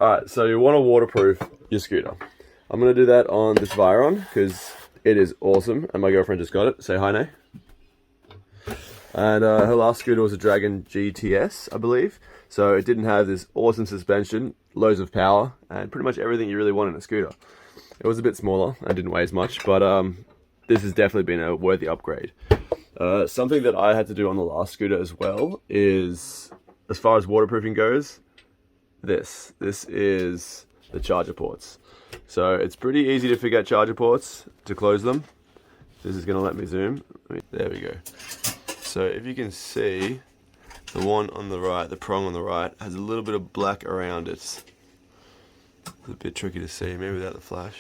Alright, so you want to waterproof your scooter. I'm going to do that on this Viron because it is awesome and my girlfriend just got it. Say hi, Nay. And her last scooter was a Dragon GTS, I believe. So it didn't have this awesome suspension, loads of power, and pretty much everything you really want in a scooter. It was a bit smaller and didn't weigh as much, but this has definitely been a worthy upgrade. Something that I had to do on the last scooter as well is, as far as waterproofing goes, this is the charger ports. So it's pretty easy to forget charger ports, to close them. This is going to let me zoom. There we go. So if you can see, the one on the right, the prong on the right, has a little bit of black around it. It's a bit tricky to see, maybe without the flash.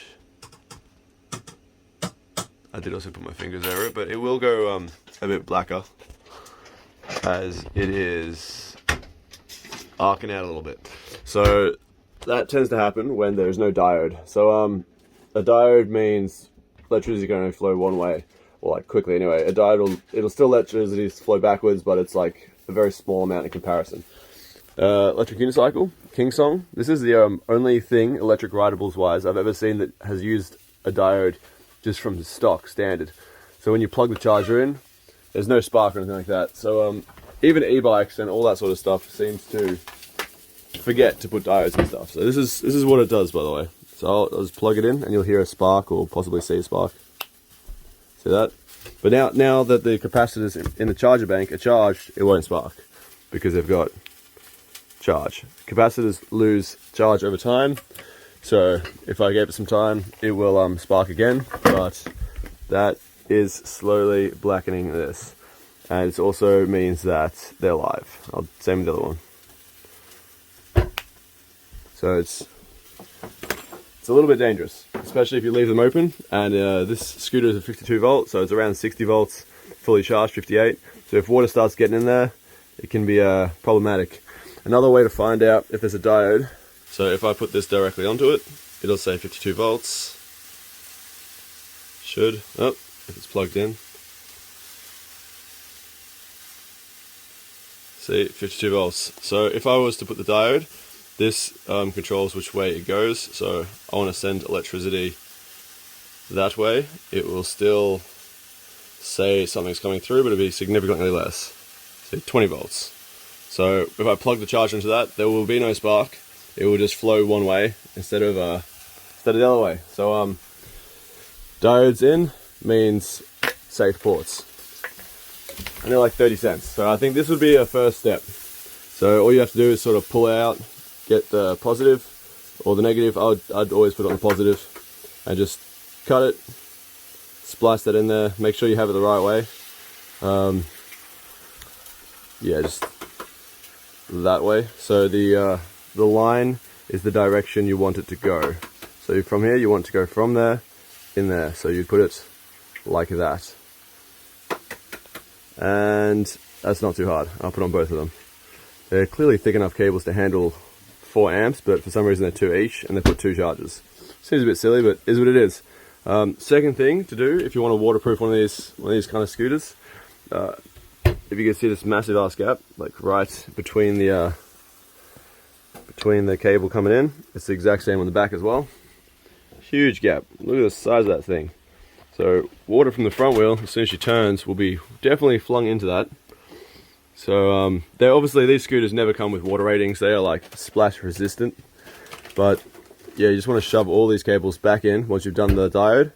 I did also put my fingers over it, but it will go a bit blacker as it is arcing out a little bit. So that tends to happen when there's no diode. So a diode means electricity is going to flow one way, or like quickly anyway. A diode it'll still let electricity flow backwards, but it's like a very small amount in comparison. Electric unicycle, Kingsong. This is the only thing electric rideables wise I've ever seen that has used a diode just from the stock standard. So when you plug the charger in, there's no spark or anything like that. So even e-bikes and all that sort of stuff seems to forget to put diodes and stuff. So this is what it does, by the way. So I'll just plug it in and you'll hear a spark or possibly see a spark. See that? But now that the capacitor's in the charger bank are charged, it won't spark because they've got charge. Capacitors lose charge over time. So if I gave it some time, it will spark again, but that is slowly blackening this. And it also means that they're live. Same with the other one. So it's a little bit dangerous, especially if you leave them open. And this scooter is a 52 volt, so it's around 60 volts, fully charged, 58. So if water starts getting in there, it can be problematic. Another way to find out if there's a diode, so if I put this directly onto it, it'll say 52 volts. Should, oh, if it's plugged in. See, 52 volts. So if I was to put the diode, this controls which way it goes. So I want to send electricity that way. It will still say something's coming through, but it'll be significantly less. Say 20 volts. So if I plug the charger into that, there will be no spark. It will just flow one way instead of the other way. So diodes in means safe ports. And they're like 30 cents. So I think this would be a first step. So all you have to do is sort of pull out, get the positive or the negative. I'd always put it on the positive and just cut it, splice that in there, make sure you have it the right way. Yeah, just that way. So the line is the direction you want it to go. So from here you want it to go from there in there. So you put it like that. And that's not too hard. I'll put on both of them. They're clearly thick enough cables to handle 4 amps, but for some reason they're 2 each, and they put 2 chargers. Seems a bit silly, but is what it is. Second thing to do if you want to waterproof one of these kind of scooters, if you can see this massive ass gap, like right between the cable coming in, it's the exact same on the back as well. Huge gap. Look at the size of that thing. So water from the front wheel, as soon as she turns, will be definitely flung into that. So they're obviously, these scooters never come with water ratings. They are like splash resistant. But yeah, you just want to shove all these cables back in once you've done the diode,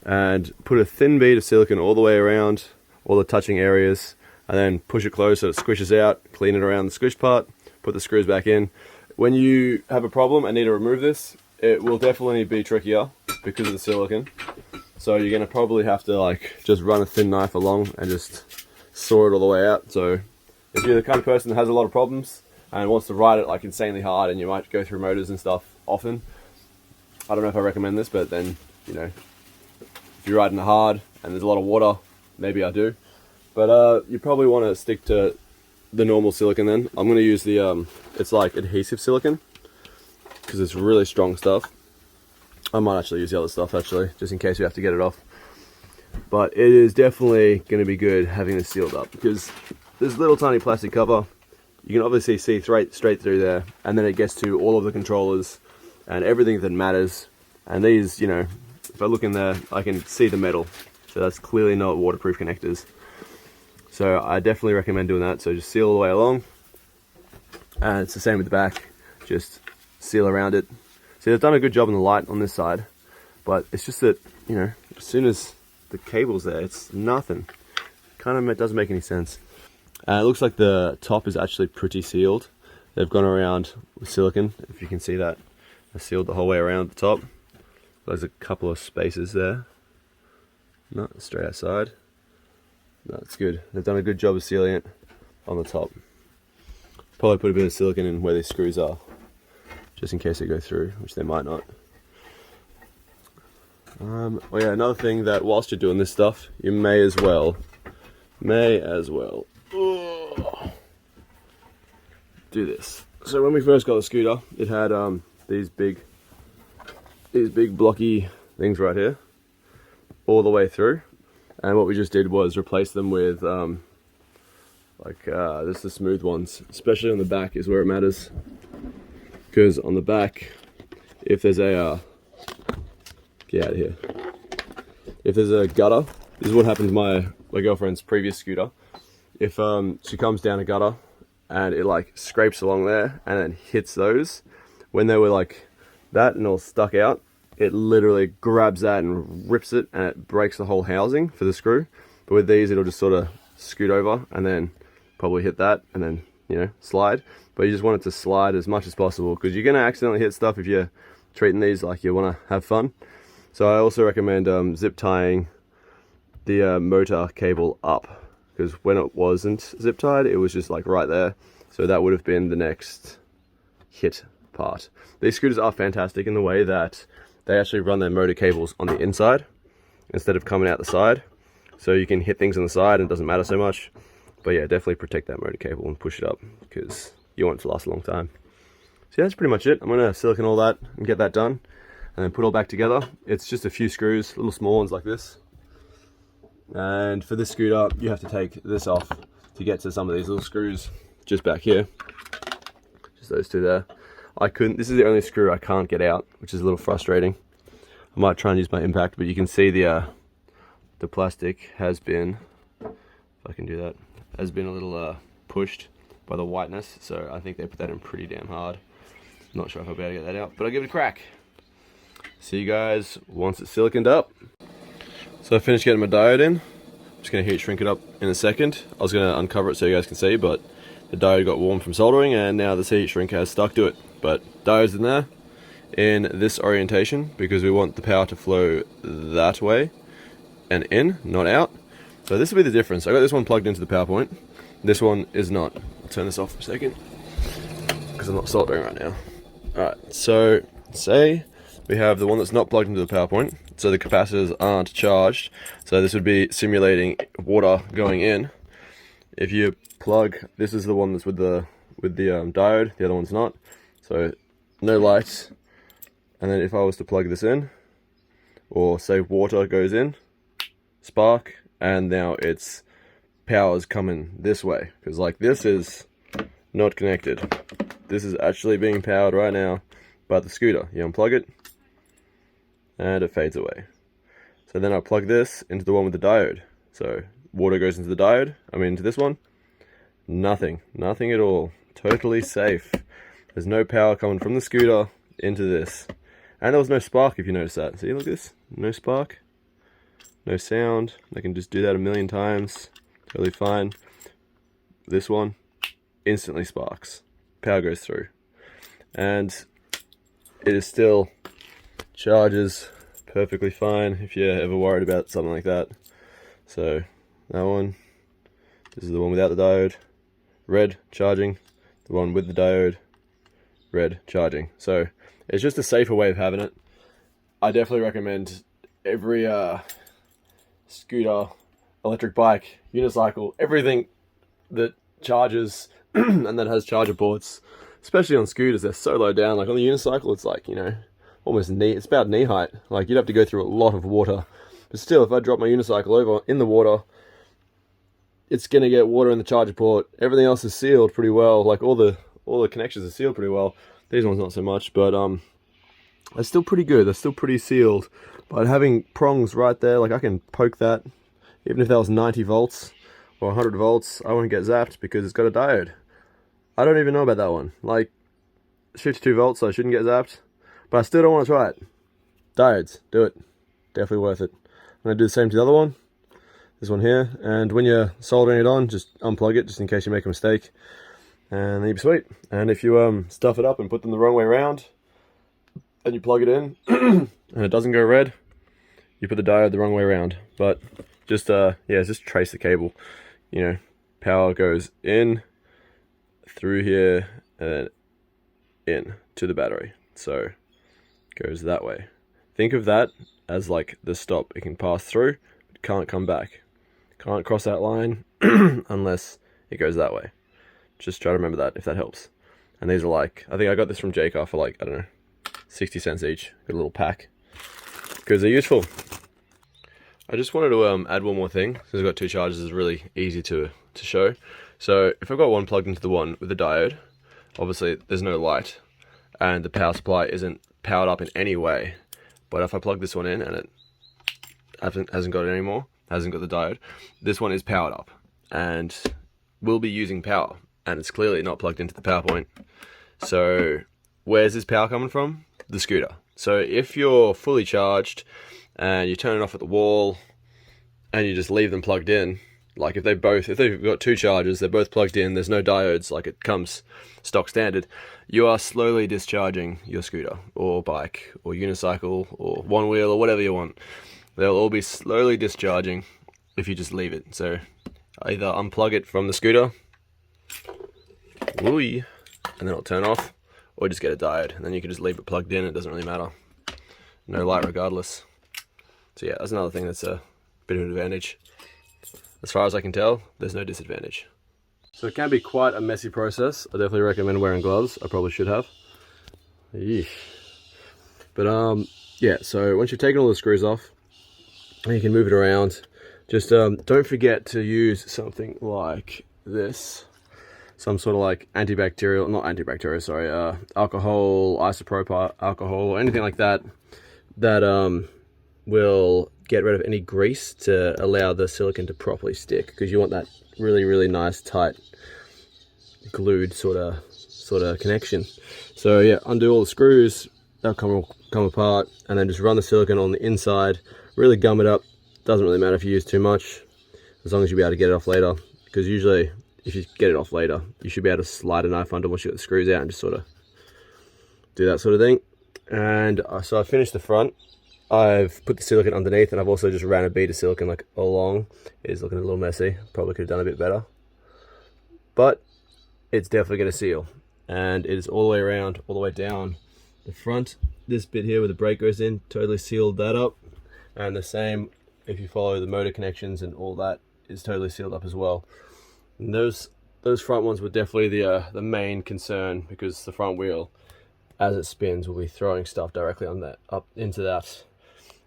and put a thin bead of silicone all the way around all the touching areas, and then push it closed so it squishes out, clean it around the squish part, put the screws back in. When you have a problem and need to remove this, it will definitely be trickier because of the silicone. So you're going to probably have to like just run a thin knife along and just saw it all the way out. So if you're the kind of person that has a lot of problems and wants to ride it like insanely hard, and you might go through motors and stuff often, I don't know if I recommend this, but then, you know, if you're riding it hard and there's a lot of water, maybe I do. But you probably want to stick to the normal silicone then. I'm going to use the, it's like adhesive silicone, because it's really strong stuff. I might actually use the other stuff actually, just in case you have to get it off. But it is definitely going to be good having this sealed up, because this little tiny plastic cover, you can obviously see straight through there, and then it gets to all of the controllers and everything that matters. And these, you know, if I look in there, I can see the metal, so that's clearly not waterproof connectors. So I definitely recommend doing that. So just seal all the way along, and it's the same with the back, just seal around it. See, they've done a good job on the light on this side, but it's just that, you know, as soon as the cable's there, it's nothing. Kind of doesn't make any sense. It looks like the top is actually pretty sealed. They've gone around with silicone, if you can see that. They're sealed the whole way around the top. There's a couple of spaces there. No, straight outside. No, it's good. They've done a good job of sealing it on the top. Probably put a bit of silicone in where these screws are, just in case they go through, which they might not. Oh yeah, another thing that whilst you're doing this stuff, you may as well do this. So when we first got the scooter, it had these big blocky things right here, all the way through. And what we just did was replace them with this is the smooth ones, especially on the back is where it matters. Because on the back, if there's a get out of here. If there's a gutter, this is what happened to my girlfriend's previous scooter. If she comes down a gutter and it like scrapes along there and then hits those, when they were like that and all stuck out, it literally grabs that and rips it, and it breaks the whole housing for the screw. But with these, it'll just sort of scoot over and then probably hit that and then, you know, slide. But you just want it to slide as much as possible, because you're going to accidentally hit stuff if you're treating these like you want to have fun. So I also recommend zip tying the motor cable up, because when it wasn't zip tied, it was just like right there. So that would have been the next hit part. These scooters are fantastic in the way that they actually run their motor cables on the inside instead of coming out the side. So you can hit things on the side and it doesn't matter so much. But yeah, definitely protect that motor cable and push it up, because you want it to last a long time. So yeah, that's pretty much it. I'm going to silicone all that and get that done, and then put it all back together. It's just a few screws, little small ones like this. And for this scooter, you have to take this off to get to some of these little screws just back here. Just those two there. This is the only screw I can't get out, which is a little frustrating. I might try and use my impact, but you can see the plastic has been, if I can do that, has been a little pushed by the whiteness. So I think they put that in pretty damn hard. Not sure if I'll be able to get that out, but I'll give it a crack. See you guys once it's siliconed up. So I finished getting my diode in. I'm just going to heat shrink it up in a second. I was going to uncover it so you guys can see, but the diode got warm from soldering, and now the heat shrink has stuck to it. But diode's in there in this orientation because we want the power to flow that way and in, not out. So this will be the difference. I got this one plugged into the power point. This one is not. I'll turn this off for a second because I'm not soldering right now. Alright, so say we have the one that's not plugged into the power point, so the capacitors aren't charged. So this would be simulating water going in. If you plug, this is the one that's with the diode, the other one's not. So no lights. And then if I was to plug this in, or say water goes in, spark, and now its power's coming this way, because like this is not connected. This is actually being powered right now by the scooter. You unplug it, and it fades away. So then I plug this into the one with the diode. So water goes into the diode, into this one. Nothing at all. Totally safe. There's no power coming from the scooter into this. And there was no spark, if you notice that. See, look at this. No spark. No sound. I can just do that a million times. Totally fine. This one instantly sparks. Power goes through. And it is still charges perfectly fine if you're ever worried about something like that. So that one, this is the one without the diode, red charging, the one with the diode, red charging. So it's just a safer way of having it. I definitely recommend every scooter, electric bike, unicycle, everything that charges and that has charger ports, especially on scooters, they're so low down. Like on the unicycle, it's like, almost it's about knee height. Like you'd have to go through a lot of water. But still, if I drop my unicycle over in the water, it's going to get water in the charger port. Everything else is sealed pretty well. Like all the connections are sealed pretty well. These ones not so much, but they're still pretty good. They're still pretty sealed. But having prongs right there, like I can poke that, even if that was 90 volts or 100 volts, I won't get zapped because it's got a diode. I don't even know about that one. Like 52 volts, so I shouldn't get zapped. But I still don't want to try it. Diodes, do it. Definitely worth it. I'm going to do the same to the other one. This one here. And when you're soldering it on, just unplug it just in case you make a mistake. And then you'll be sweet. And if you stuff it up and put them the wrong way around, and you plug it in, and it doesn't go red, you put the diode the wrong way around. But just just trace the cable. You know, power goes in, through here, and then in to the battery. So it goes that way. Think of that as like the stop. It can pass through, but can't come back. Can't cross that line unless it goes that way. Just try to remember that if that helps. And these are like, I think I got this from Jaycar for like, I don't know, 60 cents each. Got a little pack because they're useful. I just wanted to add one more thing. Since I've got two chargers, it's really easy to show. So if I've got one plugged into the one with the diode, obviously there's no light and the power supply isn't powered up in any way. But if I plug this one in and it hasn't got it anymore, hasn't got the diode, this one is powered up and will be using power, and it's clearly not plugged into the power point. So where's this power coming from? The scooter. So if you're fully charged and you turn it off at the wall and you just leave them plugged in, like if they've got two chargers, they're both plugged in, there's no diodes, like it comes stock standard, you are slowly discharging your scooter or bike or unicycle or one wheel or whatever you want. They'll all be slowly discharging if you just leave it. So either unplug it from the scooter, and then it'll turn off, or just get a diode, and then you can just leave it plugged in. It doesn't really matter. No light regardless. So yeah, that's another thing that's a bit of an advantage. As far as I can tell, there's no disadvantage. So it can be quite a messy process. I definitely recommend wearing gloves. I probably should have. Eesh. But yeah, so once you've taken all the screws off, you can move it around. Just don't forget to use something like this. Some sort of like alcohol, isopropyl alcohol, or anything like that, that will get rid of any grease to allow the silicone to properly stick, because you want that really, really nice, tight, glued sort of connection. So yeah, undo all the screws, they'll come apart, and then just run the silicone on the inside, really gum it up. Doesn't really matter if you use too much, as long as you'll be able to get it off later, because usually if you get it off later, you should be able to slide a knife under once you got the screws out and just sort of do that sort of thing. And so I finished the front. I've put the silicone underneath, and I've also just ran a bead of silicone like along. It is looking a little messy. Probably could have done a bit better, but it's definitely going to seal, and it is all the way around, all the way down the front. This bit here where the brake goes in, totally sealed that up, and the same if you follow the motor connections, and all that is totally sealed up as well. And those front ones were definitely the main concern, because the front wheel, as it spins, will be throwing stuff directly on that, up into that.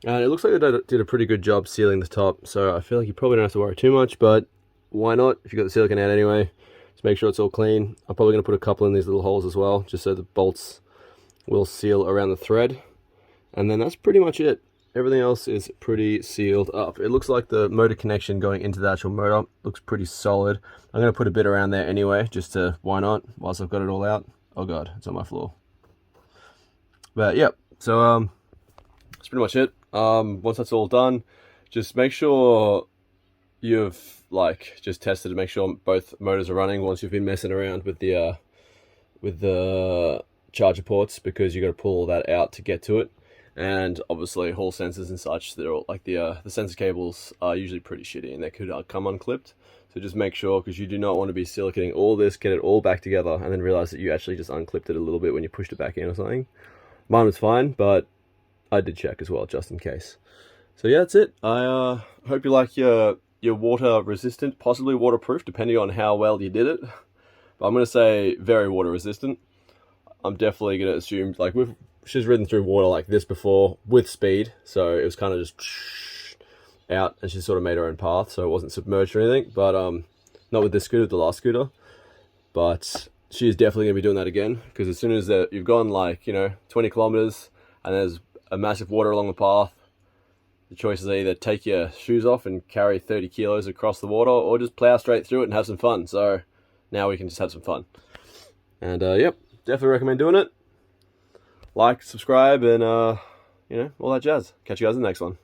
And it looks like they did a pretty good job sealing the top, so I feel like you probably don't have to worry too much, but why not? If you got the silicone out anyway, just make sure it's all clean. I'm probably going to put a couple in these little holes as well, just so the bolts will seal around the thread. And then that's pretty much it. Everything else is pretty sealed up. It looks like the motor connection going into the actual motor looks pretty solid. I'm going to put a bit around there anyway, just to, why not, whilst I've got it all out. Oh god, it's on my floor. But yeah, so that's pretty much it. Once that's all done, just make sure you've just tested to make sure both motors are running once you've been messing around with the charger ports, because you got to pull all that out to get to it. And obviously hall sensors and such, they're all like the sensor cables are usually pretty shitty and they could come unclipped. So just make sure, because you do not want to be siliconing all this, get it all back together, and then realize that you actually just unclipped it a little bit when you pushed it back in or something. Mine was fine, but I did check as well, just in case. So yeah, that's it. I hope you like your water resistant, possibly waterproof, depending on how well you did it. But I'm going to say very water resistant. I'm definitely going to assume, like, she's ridden through water like this before with speed, so it was kind of just out, and she sort of made her own path, so it wasn't submerged or anything. But Not with this scooter, the last scooter. But she's definitely going to be doing that again, because as soon as you've gone like, 20 kilometers and there's a massive water along the path, the choice is either take your shoes off and carry 30 kilos across the water, or just plow straight through it and have some fun. So now we can just have some fun. And yep, definitely recommend doing it. Like, subscribe, and all that jazz. Catch you guys in the next one.